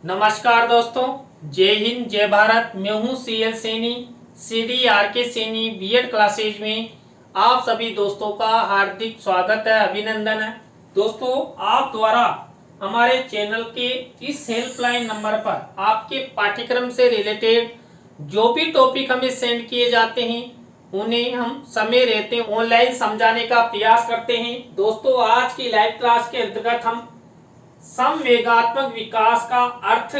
नमस्कार दोस्तों, जय हिंद जय भारत। मैं हूं CL Saini, CDRK Saini BEd classes में आप सभी दोस्तों का हार्दिक स्वागत है, अभिनंदन है। दोस्तों, आप द्वारा हमारे चैनल के इस हेल्पलाइन नंबर पर आपके पाठ्यक्रम से रिलेटेड जो भी टॉपिक हमें सेंड किए जाते हैं उन्हें हम समय रहते ऑनलाइन समझाने का प्रयास करते हैं। दोस्तों, आज की लाइव क्लास के अंतर्गत हम संवेगात्मक विकास का अर्थ,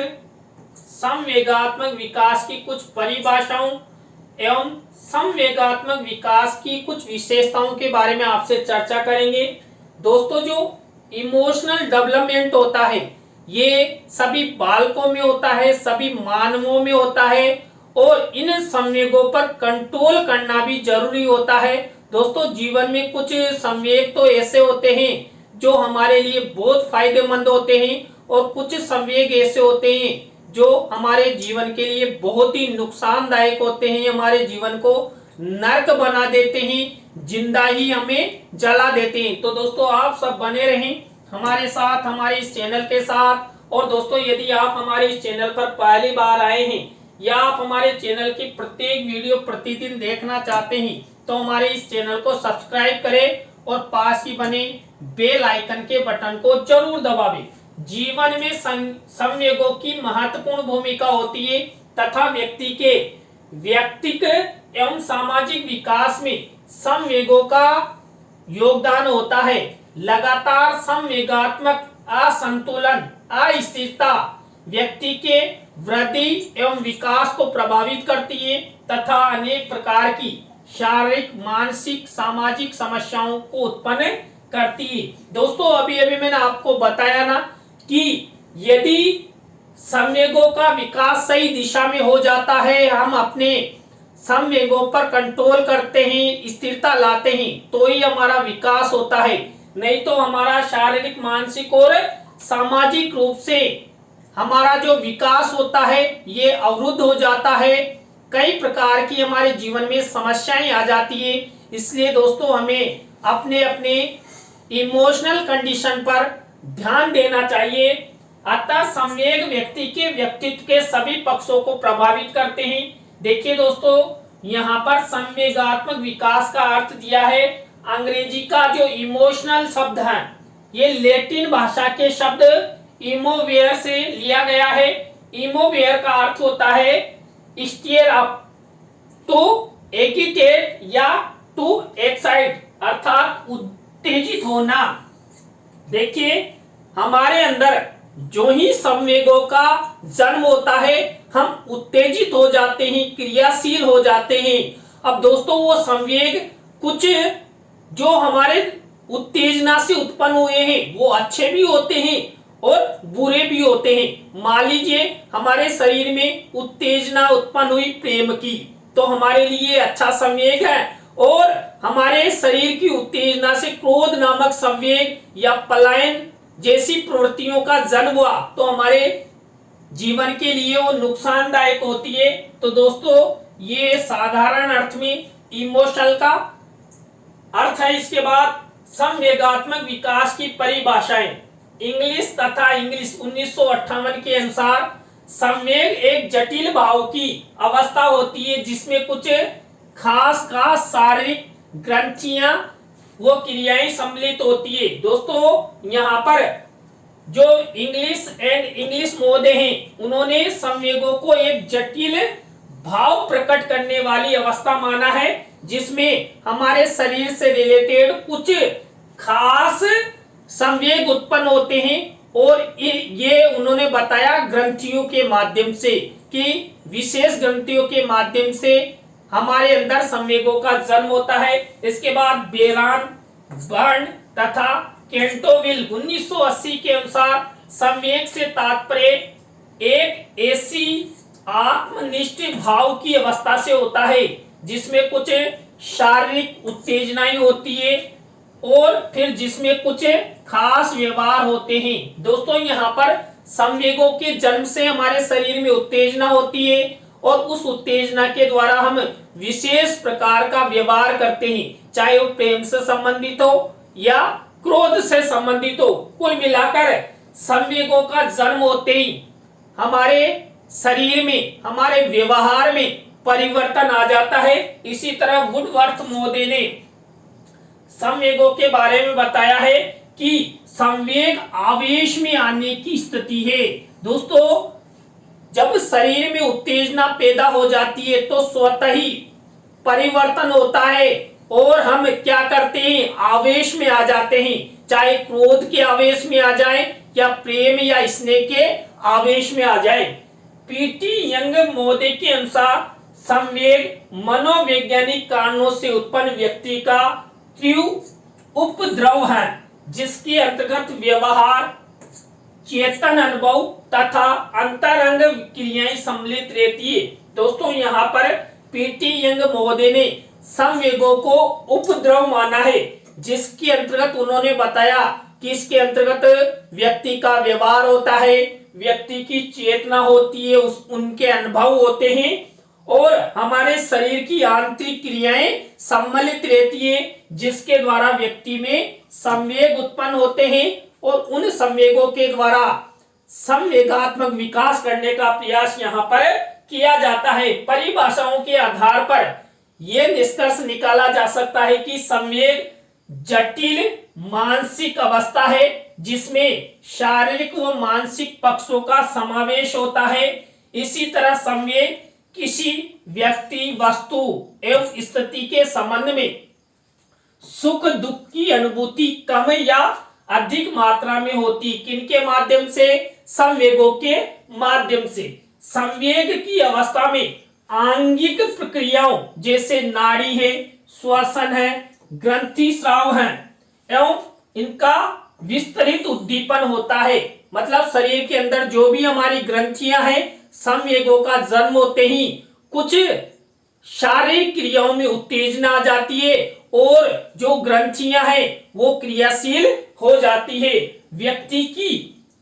संवेगात्मक विकास की कुछ परिभाषाओं एवं संवेगात्मक विकास की कुछ विशेषताओं के बारे में आपसे चर्चा करेंगे। दोस्तों, जो इमोशनल डेवलपमेंट होता है ये सभी बालकों में होता है, सभी मानवों में होता है और इन संवेगों पर कंट्रोल करना भी जरूरी होता है। दोस्तों, जीवन में कुछ संवेग तो ऐसे होते हैं जो हमारे लिए बहुत फायदेमंद होते हैं और कुछ संवेग ऐसे होते हैं जो हमारे जीवन के लिए बहुत ही नुकसानदायक होते हैं, हमारे जीवन को नर्क बना देते हैं, जिंदा ही हमें जला देते हैं। तो दोस्तों, आप सब बने रहें हमारे साथ, हमारे इस चैनल के साथ। और दोस्तों, यदि आप हमारे इस चैनल पर पहली बार आए हैं या आप हमारे चैनल की प्रत्येक वीडियो प्रतिदिन देखना चाहते हैं तो हमारे इस चैनल को सब्सक्राइब करें और पास ही बने बेल आइकन के बटन को जरूर दबावें। जीवन में संवेगों की महत्वपूर्ण भूमिका होती है तथा व्यक्ति के व्यक्तिगत एवं सामाजिक विकास में संवेगों का योगदान होता है। लगातार संवेगात्मक असंतुलन, अस्थिरता व्यक्ति के वृद्धि एवं विकास को प्रभावित करती है तथा अनेक प्रकार की शारीरिक, मानसिक, सामाजिक समस्याओं को उत्पन्न करती है। दोस्तों, अभी मैंने आपको बताया ना कि यदि संवेगों का विकास सही दिशा में हो जाता है, हम अपने संवेगों पर कंट्रोल करते हैं, स्थिरता लाते हैं, तो ही हमारा विकास होता है। नहीं तो हमारा शारीरिक, मानसिक और सामाजिक रूप से हमारा जो विकास होता है ये अवरुद्ध हो जाता है। कई प्रकार की हमारे जीवन में समस्याएं आ जाती है। इसलिए दोस्तों, हमें अपने अपने इमोशनल कंडीशन पर ध्यान देना चाहिए। अतः संवेग व्यक्ति के व्यक्तित्व के सभी पक्षों को प्रभावित करते हैं। देखिए दोस्तों, यहाँ पर संवेगात्मक विकास का अर्थ दिया है। अंग्रेजी का जो इमोशनल शब्द है ये लैटिन भाषा के शब्द इमोवेयर से लिया गया है। इमोवेयर का अर्थ होता है स्टीयर अप, टू एगिटेट या टू एक्साइट, अर्थात उत्तेजित होना। देखिए, हमारे अंदर जो ही संवेगों का जन्म होता है हम उत्तेजित हो जाते हैं, क्रियाशील हो जाते हैं। अब दोस्तों, वो संवेग कुछ जो हमारे उत्तेजना से उत्पन्न हुए हैं वो अच्छे भी होते हैं और बुरे भी होते हैं। मान लीजिए हमारे शरीर में उत्तेजना उत्पन्न हुई प्रेम की, तो हमारे लिए अच्छा संवेग है। और हमारे शरीर की उत्तेजना से क्रोध नामक संवेग या पलायन जैसी प्रवृत्तियों का जन्म हुआ तो हमारे जीवन के लिए वो नुकसानदायक होती है। तो दोस्तों, ये साधारण अर्थ में इमोशनल का अर्थ है। इसके बाद संवेगात्मक विकास की परिभाषाएं इंग्लिश तथा इंग्लिश 1958 के अनुसार संवेग एक जटिल भाव की अवस्था होती है जिसमें कुछ खास शारीरिक ग्रंथियां वो क्रियाएं सम्मिलित होती है। दोस्तों, यहाँ पर जो इंग्लिश महोदय हैं उन्होंने संवेगों को एक जटिल भाव प्रकट करने वाली अवस्था माना है जिसमें हमारे शरीर से रिलेटेड कुछ खास संवेग उत्पन्न होते हैं। और ये उन्होंने बताया ग्रंथियों के माध्यम से कि विशेष ग्रंथियों के माध्यम से हमारे अंदर संवेगों का जन्म होता है। इसके बाद बेरान, बर्न तथा कैंटोविल 1980 के अनुसार संवेग से तात्पर्य एक ऐसी आत्मनिष्ठ भाव की अवस्था से होता है जिसमें कुछ शारीरिक उत्तेजनाएं होती है और फिर जिसमें कुछ खास व्यवहार होते हैं। दोस्तों, यहाँ पर संवेगों के जन्म से हमारे शरीर में उत्तेजना होती है और उस उत्तेजना के द्वारा हम विशेष प्रकार का व्यवहार करते हैं, चाहे वो प्रेम से संबंधित हो या क्रोध से संबंधित हो। कुल मिलाकर संवेगों का जन्म होते ही हमारे शरीर में, हमारे व्यवहार में परिवर्तन आ जाता है। इसी तरह वुडवर्थ मोदी ने संवेगों के बारे में बताया है कि संवेग आवेश में आने की स्थिति है। दोस्तों, जब शरीर में उत्तेजना पैदा हो जाती है तो स्वतः ही परिवर्तन होता है और हम क्या करते हैं, आवेश में आ जाते हैं। चाहे क्रोध के आवेश में आ जाए या प्रेम या स्नेह के आवेश में आ जाए। पीटी यंग मोदी के अनुसार संवेग मनोवैज्ञानिक कारणों से उत्पन्न व्यक्ति का तीव्र उपद्रव है, जिसके अंतर्गत व्यवहार, चेतन अनुभव तथा अंतरंग क्रियाएं सम्मिलित रहती है। दोस्तों, यहाँ पर पीटी यंग महोदय ने संवेगों को उपद्रव माना है, जिसके अंतर्गत उन्होंने बताया कि इसके अंतर्गत व्यक्ति का व्यवहार होता है, व्यक्ति की चेतना होती है, उनके अनुभव होते हैं और हमारे शरीर की आंतरिक क्रियाएं सम्मिलित रहती है, जिसके द्वारा व्यक्ति में संवेग उत्पन्न होते हैं और उन संवेगों के द्वारा संवेगात्मक विकास करने का प्रयास यहाँ पर किया जाता है। परिभाषाओं के आधार पर यह निष्कर्ष निकाला जा सकता है कि संवेग जटिल मानसिक अवस्था है, जिसमें शारीरिक व मानसिक पक्षों का समावेश होता है। इसी तरह संवेग किसी व्यक्ति, वस्तु एवं स्थिति के संबंध में सुख दुख की अनुभूति कम या अधिक मात्रा में होती। किनके माध्यम से? संवेगों के माध्यम से। संवेग की अवस्था में आंगिक प्रक्रियाओं जैसे नाड़ी है, श्वसन है, ग्रंथि स्राव है एवं इनका विस्तृत उद्दीपन होता है। मतलब शरीर के अंदर जो भी हमारी ग्रंथियां हैं, संवेगों का जन्म होते ही कुछ शारीरिक क्रियाओं में उत्तेजना आ जाती है और जो ग्रंथियां हैं वो क्रियाशील हो जाती है। व्यक्ति की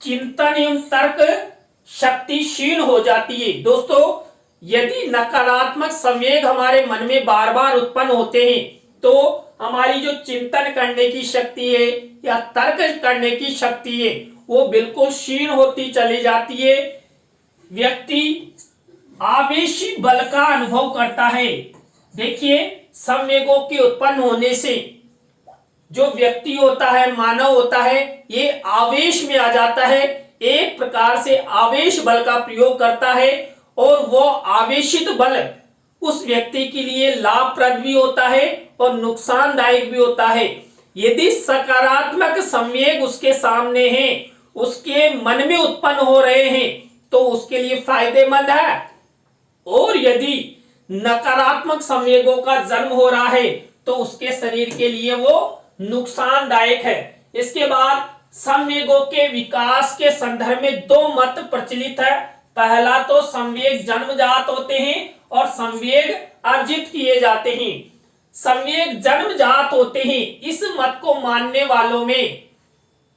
चिंतन एवं तर्क शक्ति क्षीण हो जाती है। दोस्तों, यदि नकारात्मक संवेग हमारे मन में बार बार उत्पन्न होते हैं तो हमारी जो चिंतन करने की शक्ति है या तर्क करने की शक्ति है वो बिल्कुल क्षीण होती चली जाती है। व्यक्ति आवेशी बल का अनुभव करता है। देखिए, संवेगों के उत्पन्न होने से जो व्यक्ति होता है, मानव होता है, ये आवेश में आ जाता है, एक प्रकार से आवेश बल का प्रयोग करता है और वो आवेशित बल उस व्यक्ति के लिए लाभप्रद भी होता है और नुकसानदायक भी होता है। यदि सकारात्मक संवेग उसके सामने हैं, उसके मन में उत्पन्न हो रहे हैं तो उसके लिए फायदेमंद है, और यदि नकारात्मक संवेगों का जन्म हो रहा है तो उसके शरीर के लिए वो नुकसानदायक है। इसके बाद संवेगों के विकास के संदर्भ में दो मत प्रचलित है। पहला तो संवेग जन्मजात होते हैं और संवेग अर्जित किए जाते हैं। संवेग जन्मजात होते हैं, इस मत को मानने वालों में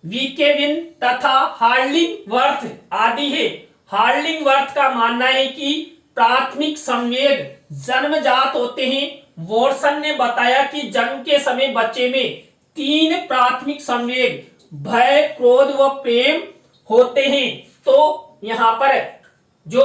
वीकेविन तथा हार्लिंगवर्थ आदि है। हार्लिंगवर्थ का मानना है कि प्राथमिक संवेग जन्मजात होते हैं। वॉटसन ने बताया कि जन्म के समय बच्चे में 3 प्राथमिक संवेग भय, क्रोध व प्रेम होते हैं। तो यहाँ पर जो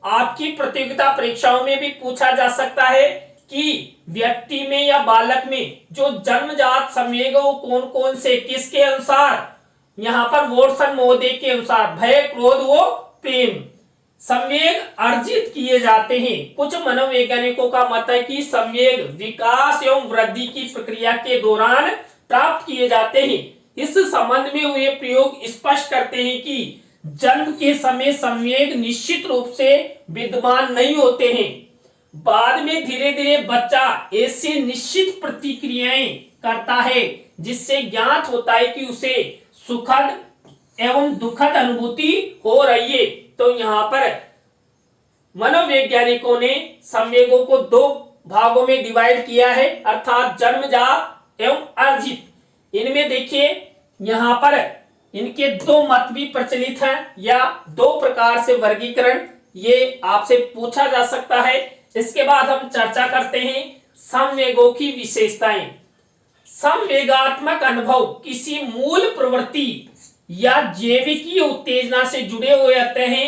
आपकी प्रतियोगिता परीक्षाओं में भी पूछा जा सकता है कि व्यक्ति में या बालक में जो जन्मजात संवेग वो कौन कौन से, किसके अनुसार? यहाँ पर वॉटसन महोदय के अनुसार भय, क्रोध व प्रेम संवेग अर्जित किए जाते हैं। कुछ मनोवैज्ञानिकों का मत है कि संवेग विकास एवं वृद्धि की प्रक्रिया के दौरान प्राप्त किए जाते हैं। इस संबंध में हुए प्रयोग स्पष्ट करते हैं कि जन्म के समय संवेग निश्चित रूप से विद्यमान नहीं होते हैं। बाद में धीरे धीरे बच्चा ऐसी निश्चित प्रतिक्रियाएं करता है जिससे ज्ञात होता है कि उसे सुखद एवं दुखद अनुभूति हो रही है। तो यहाँ पर मनोवैज्ञानिकों ने संवेगों को 2 भागों में डिवाइड किया है, अर्थात जन्मजात एवं अर्जित। इनमें देखिए यहाँ पर इनके 2 मत भी प्रचलित हैं या 2 प्रकार से वर्गीकरण ये आपसे पूछा जा सकता है। इसके बाद हम चर्चा करते हैं संवेगों की विशेषताएं। संवेगात्मक अनुभव किसी मूल प्रवृत्ति या जैविकीय उत्तेजना से जुड़े हुए रहते हैं।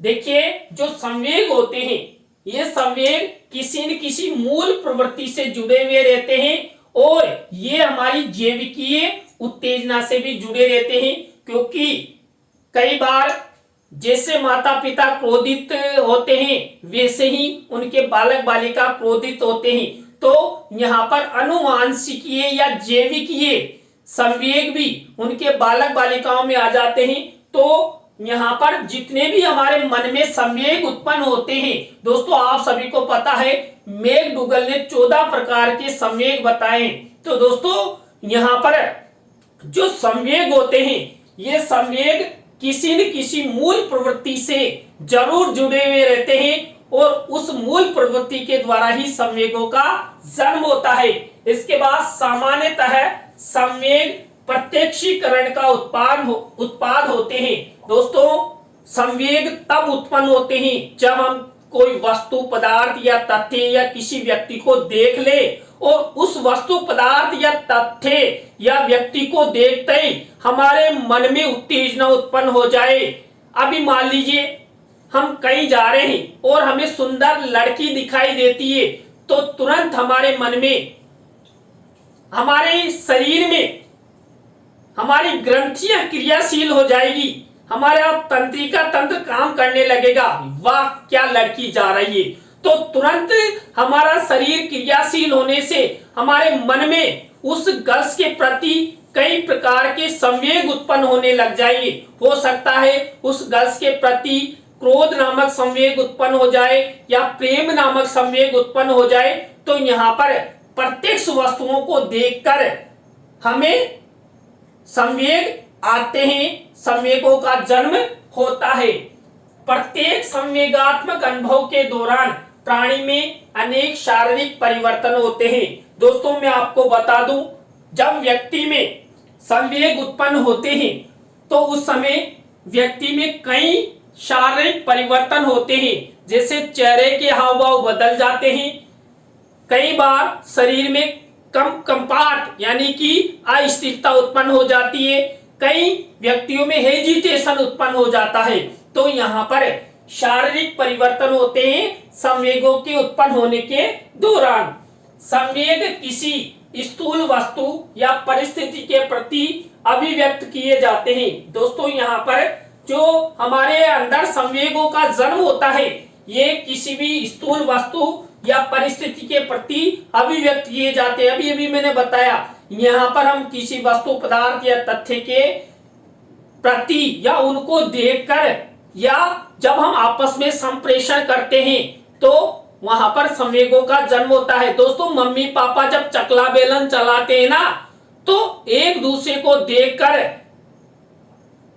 देखिए जो संवेग होते हैं ये संवेग किसी न किसी मूल प्रवृत्ति से जुड़े हुए रहते हैं और ये हमारी जैविकीय उत्तेजना से भी जुड़े रहते हैं, क्योंकि कई बार जैसे माता पिता क्रोधित होते हैं वैसे ही उनके बालक बालिका क्रोधित होते हैं। तो यहाँ पर अनुवांशिकीय या जैविकीय संवेग भी उनके बालक बालिकाओं में आ जाते हैं। तो यहाँ पर जितने भी हमारे मन में संवेग उत्पन्न होते हैं, दोस्तों आप सभी को पता है मैकडूगल ने 14 प्रकार के संवेग बताए। तो दोस्तों यहाँ पर जो संवेग होते हैं ये संवेग किसी न किसी मूल प्रवृत्ति से जरूर जुड़े हुए रहते हैं और उस मूल प्रवृत्ति के द्वारा ही संवेगों का जन्म होता है। इसके बाद सामान्यतः संवेग प्रत्यक्षीकरण का उत्पाद होते हैं। दोस्तों संवेग तब उत्पन्न होते हैं जब हम कोई वस्तु पदार्थ या तथ्य या किसी व्यक्ति को देख ले और उस वस्तु पदार्थ या तथ्य या व्यक्ति को देखते ही हमारे मन में उत्तेजना उत्पन्न हो जाए। अभी मान लीजिए हम कहीं जा रहे हैं और हमें सुंदर लड़की दिखाई देती है तो तुरंत हमारे मन में, हमारे शरीर में हमारी ग्रंथियां क्रियाशील हो जाएगी, हमारा तंत्रिका तंत्र काम करने लगेगा, वाह क्या लड़की जा रही है। तो तुरंत हमारा शरीर क्रियाशील होने से हमारे मन में उस गर्ल्स के प्रति कई प्रकार के संवेग उत्पन्न होने लग जाएंगे। हो सकता है उस गर्ल्स के प्रति क्रोध नामक संवेग उत्पन्न हो जाए या प्रेम नामक संवेग उत्पन्न हो जाए। तो यहाँ पर प्रत्यक्ष वस्तुओं को देखकर हमें संवेग आते हैं, संवेगों का जन्म होता है। प्रत्येक संवेगात्मक अनुभव के दौरान प्राणी में अनेक शारीरिक परिवर्तन होते हैं। दोस्तों मैं आपको बता दूं, जब व्यक्ति में संवेग उत्पन्न होते हैं तो उस समय व्यक्ति में कई शारीरिक परिवर्तन होते हैं, जैसे चेहरे के हाव भाव बदल जाते हैं, कई बार शरीर में कंपार्ट यानी कि अस्थिरता उत्पन्न हो जाती है, कई व्यक्तियों में हेजिटेशन उत्पन्न हो जाता है। तो यहाँ पर शारीरिक परिवर्तन होते हैं संवेगों के उत्पन्न होने के दौरान। संवेग किसी स्थूल वस्तु या परिस्थिति के प्रति अभिव्यक्त किए जाते हैं। दोस्तों यहाँ पर जो हमारे अंदर संवेगों का जन्म होता है ये किसी भी स्थूल वस्तु या परिस्थिति के प्रति अभिव्यक्त किए जाते हैं। अभी अभी मैंने बताया यहाँ पर हम किसी वस्तु पदार्थ या तथ्य के प्रति या उनको देखकर या जब हम आपस में संप्रेषण करते हैं तो वहां पर संवेगों का जन्म होता है। दोस्तों मम्मी पापा जब चकला बेलन चलाते हैं ना तो एक दूसरे को देखकर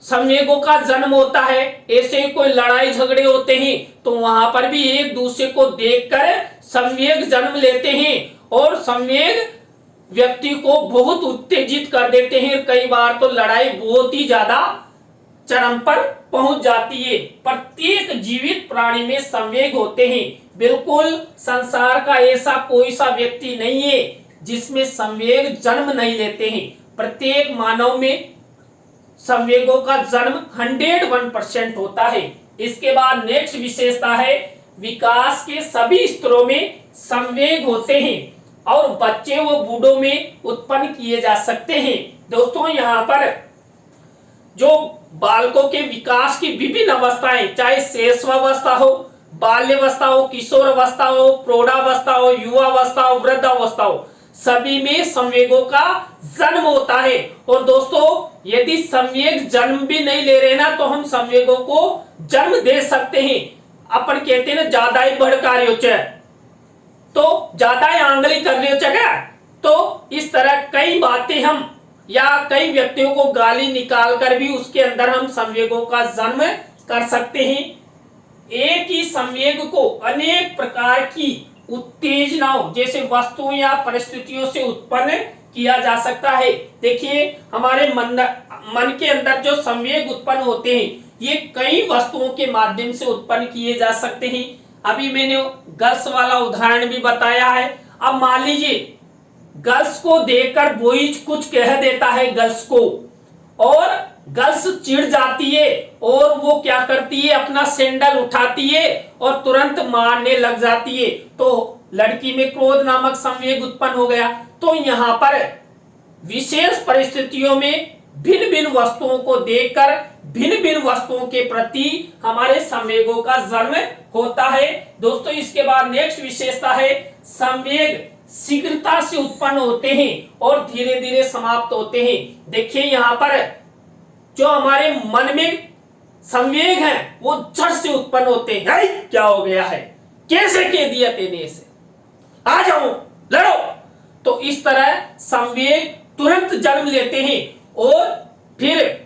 संवेगों का जन्म होता है। ऐसे ही कोई लड़ाई झगड़े होते हैं तो वहां पर भी एक दूसरे को देखकर संवेग जन्म लेते हैं और संवेग व्यक्ति को बहुत उत्तेजित कर देते हैं। कई बार तो लड़ाई बहुत ही ज्यादा चरम पर पहुंच जाती है। प्रत्येक जीवित प्राणी में संवेग होते हैं। बिल्कुल संसार का ऐसा कोई सा व्यक्ति नहीं है जिसमें संवेग जन्म नहीं लेते हैं। प्रत्येक मानव में संवेगों का जन्म 101% होता है। इसके बाद नेक्स्ट विशेषता है विकास के सभी स्तरों में संवेग होते हैं और बच्चे व बूढ़ों में उत्पन्न किए जा सकते हैं। दोस्तों यहाँ पर जो बालकों के विकास की विभिन्न अवस्थाएं, चाहे शैशवावस्था हो, बाल्यावस्था हो, किशोरावस्था हो, प्रौढ़ावस्था हो, युवावस्था हो, वृद्धावस्था हो, सभी में संवेगों का जन्म होता है। और दोस्तों यदि संवेग जन्म भी नहीं ले रहे ना तो हम संवेगों को जन्म दे सकते हैं। अपन कहते हैं ना ज्यादा ही भड़कारियों तो ज्यादा ही आंगली कर लियो क्या। तो इस तरह कई बातें हम या कई व्यक्तियों को गाली निकाल कर भी उसके अंदर हम संवेगों का जन्म कर सकते हैं। एक ही संवेग को अनेक प्रकार की उत्तेजनाओं जैसे वस्तुओं या परिस्थितियों से उत्पन्न किया जा सकता है। देखिए हमारे मन के अंदर जो संवेग उत्पन्न होते हैं ये कई वस्तुओं के माध्यम से उत्पन्न किए जा सकते हैं। अभी मैंने गर्ल्स वाला उदाहरण भी बताया है। अब मान लीजिए गर्ल्स को देखकर बॉयज कुछ कह देता है गर्ल्स को और गर्ल्स चिढ़ जाती है और वो क्या करती है, अपना सैंडल उठाती है और तुरंत मारने लग जाती है। तो लड़की में क्रोध नामक संवेग उत्पन्न हो गया। तो यहाँ पर विशेष परिस्थितियों में भिन्न भिन्न वस्तुओं को देखकर भिन्न भिन्न वस्तुओं के प्रति हमारे संवेगों का जन्म होता है। दोस्तों इसके बाद नेक्स्ट विशेषता है, संवेग शीघ्रता से उत्पन्न होते हैं और धीरे धीरे समाप्त होते हैं। देखिए यहाँ पर जो हमारे मन में संवेग है वो झट से उत्पन्न होते हैं। क्या हो गया है, कैसे कह दिया तेने इसे, आ जाओ लड़ो। तो इस तरह संवेग तुरंत जन्म लेते हैं और फिर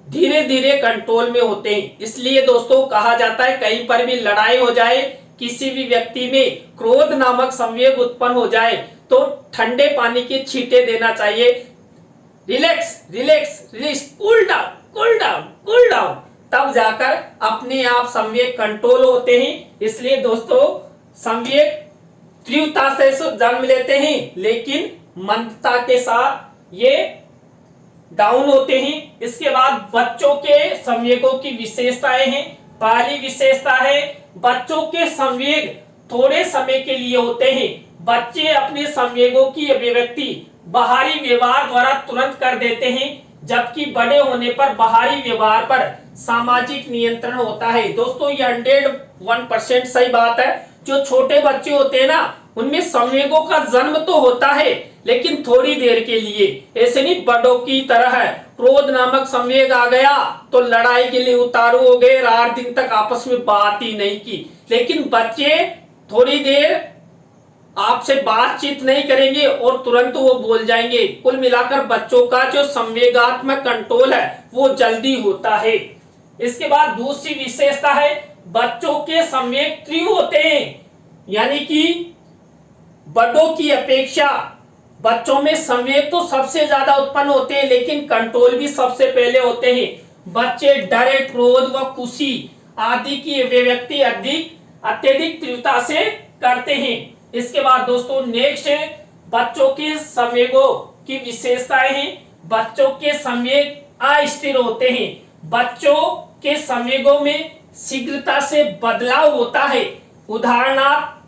धीरे धीरे कंट्रोल में होते हैं। इसलिए दोस्तों कहा जाता है कहीं पर भी लड़ाई हो जाए, किसी भी व्यक्ति में क्रोध नामक संवेग उत्पन्न हो जाए तो ठंडे पानी के छींटे देना चाहिए। Relax relax relax, cool down cool down cool down, तब जाकर अपने आप संवेग कंट्रोल होते हैं। इसलिए दोस्तों संवेग तीव्रता से जन्म लेते हैं लेकिन मंदता के साथ ये डाउन होते हैं। इसके बाद बच्चों के संवेगों की विशेषताएं हैं। पहली विशेषता है बच्चों के संवेग थोड़े समय के लिए होते हैं। बच्चे अपने संवेगों की अभिव्यक्ति बाहरी व्यवहार द्वारा तुरंत कर देते हैं, जबकि बड़े होने पर बाहरी व्यवहार पर सामाजिक नियंत्रण होता है। दोस्तों ये 101% सही बात है। जो छोटे बच्चे होते हैं ना उनमें संवेगों का जन्म तो होता है लेकिन थोड़ी देर के लिए, ऐसे नहीं बड़ों की तरह है। क्रोध नामक संवेग आ गया तो लड़ाई के लिए उतारू हो गए, 8 दिन तक आपस में बात ही नहीं की। लेकिन बच्चे थोड़ी देर आपसे बातचीत नहीं करेंगे और तुरंत वो बोल जाएंगे। कुल मिलाकर बच्चों का जो संवेगात्मक कंट्रोल है वो जल्दी होता है। इसके बाद दूसरी विशेषता है बच्चों के संवेग तीव्र होते हैं, यानी कि बड़ों की अपेक्षा बच्चों में संवेग तो सबसे ज्यादा उत्पन्न होते हैं लेकिन कंट्रोल भी सबसे पहले होते हैं। बच्चे डरे, क्रोध व खुशी आदि की अभिव्यक्ति अत्यधिक तीव्रता से करते हैं। इसके बाद दोस्तों नेक्स्ट है बच्चों के संवेगों की विशेषताएं हैं। बच्चों के संवेग अस्थिर होते हैं। बच्चों के संवेगों में शीघ्रता से बदलाव होता है। उदाहरणार्थ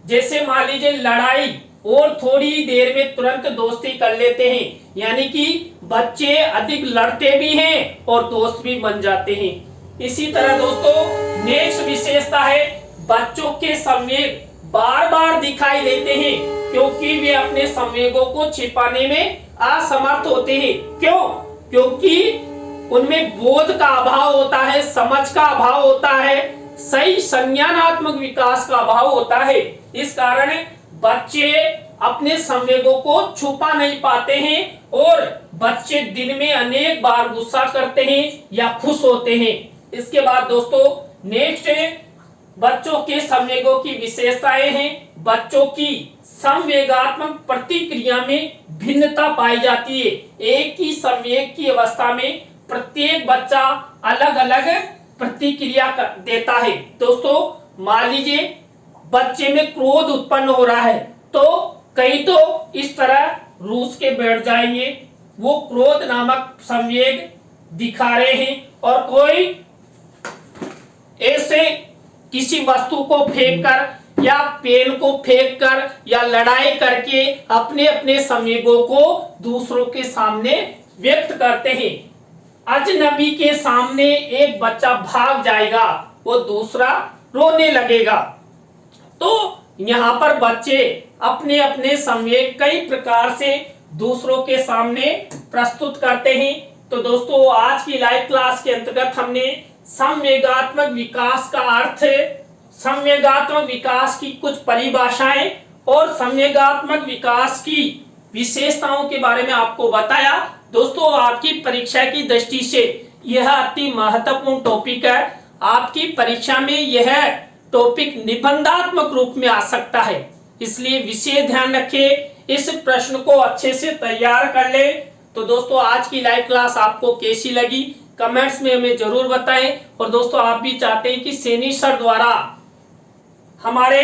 जैसे मान लीजिए लड़ाई और थोड़ी देर में तुरंत दोस्ती कर लेते हैं, यानी कि बच्चे अधिक लड़ते भी हैं और दोस्त भी बन जाते हैं। इसी तरह दोस्तों नेक्स्ट विशेषता है बच्चों के संवेग बार बार दिखाई देते हैं क्योंकि वे अपने संवेगों को छिपाने में असमर्थ होते हैं। क्यों? क्योंकि उनमें बोध का अभाव होता है, समझ का अभाव होता है, सही संज्ञानात्मक विकास का अभाव होता है। इस कारण बच्चे अपने संवेगों को छुपा नहीं पाते हैं और बच्चे दिन में अनेक बार गुस्सा करते हैं या खुश होते हैं। इसके बाद दोस्तों नेक्स्ट है बच्चों के संवेगों की विशेषताएं हैं। बच्चों की संवेगात्मक प्रतिक्रिया में भिन्नता पाई जाती है। एक ही संवेग की अवस्था में प्रत्येक बच्चा अलग अलग प्रतिक्रिया देता है। दोस्तों मान लीजिए बच्चे में क्रोध उत्पन्न हो रहा है तो कई तो इस तरह रूस के बैठ जाएंगे, वो क्रोध नामक संवेग दिखा रहे हैं, और कोई ऐसे किसी वस्तु को फेंककर या पेन को फेंककर या लड़ाई करके अपने अपने संवेगों को दूसरों के सामने व्यक्त करते हैं। अजनबी के सामने एक बच्चा भाग जाएगा, वो दूसरा रोने लगेगा। तो यहाँ पर बच्चे अपने अपने संवेग कई प्रकार से दूसरों के सामने प्रस्तुत करते हैं। तो दोस्तों आज की लाइव क्लास के अंतर्गत हमने संवेगात्मक विकास का अर्थ, संवेगात्मक विकास की कुछ परिभाषाएं और संवेगात्मक विकास की विशेषताओं के बारे में आपको बताया। दोस्तों आपकी परीक्षा की दृष्टि से यह अति महत्वपूर्ण टॉपिक है। आपकी परीक्षा में यह टॉपिक निबंधात्मक रूप में आ सकता है, इसलिए विशेष ध्यान रखें, इस प्रश्न को अच्छे से तैयार कर ले। तो दोस्तों आज की लाइव क्लास आपको कैसी लगी कमेंट्स में हमें जरूर बताएं। और दोस्तों आप भी चाहते हैं कि सैनी सर द्वारा हमारे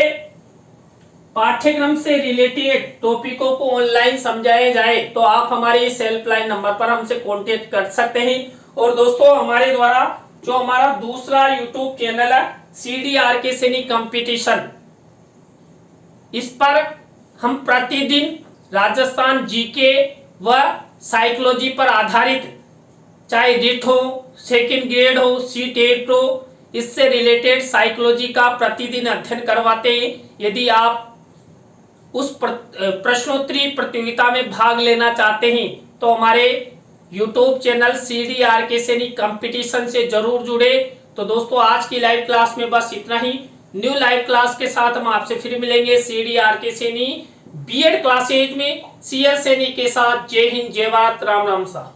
पाठ्यक्रम से रिलेटेड टॉपिकों को ऑनलाइन समझाया जाए तो आप हमारे इस हेल्पलाइन नंबर पर हमसे कांटेक्ट कर सकते हैं। और दोस्तों हमारे द्वारा जो हमारा दूसरा यूट्यूब चैनल है CDRK सैनी कंपटीशन, इस पर हम प्रतिदिन राजस्थान जीके व साइकोलॉजी पर आधारित, चाहे रिट हो, सेकंड ग्रेड हो, C-टेट हो, इससे रिलेटेड साइकोलॉजी का प्रतिदिन अध्ययन करवाते हैं। यदि आप उस प्रश्नोत्तरी प्रतियोगिता में भाग लेना चाहते हैं तो हमारे YouTube channel CDRK Saini competition से जरूर जुड़े। तो दोस्तों आज की लाइव क्लास में बस इतना ही। न्यू लाइव क्लास के साथ हम आपसे फिर मिलेंगे CDRK सैनी B.Ed क्लासेज में CL सैनी के साथ। जय हिंद, जय भारत, राम राम सा।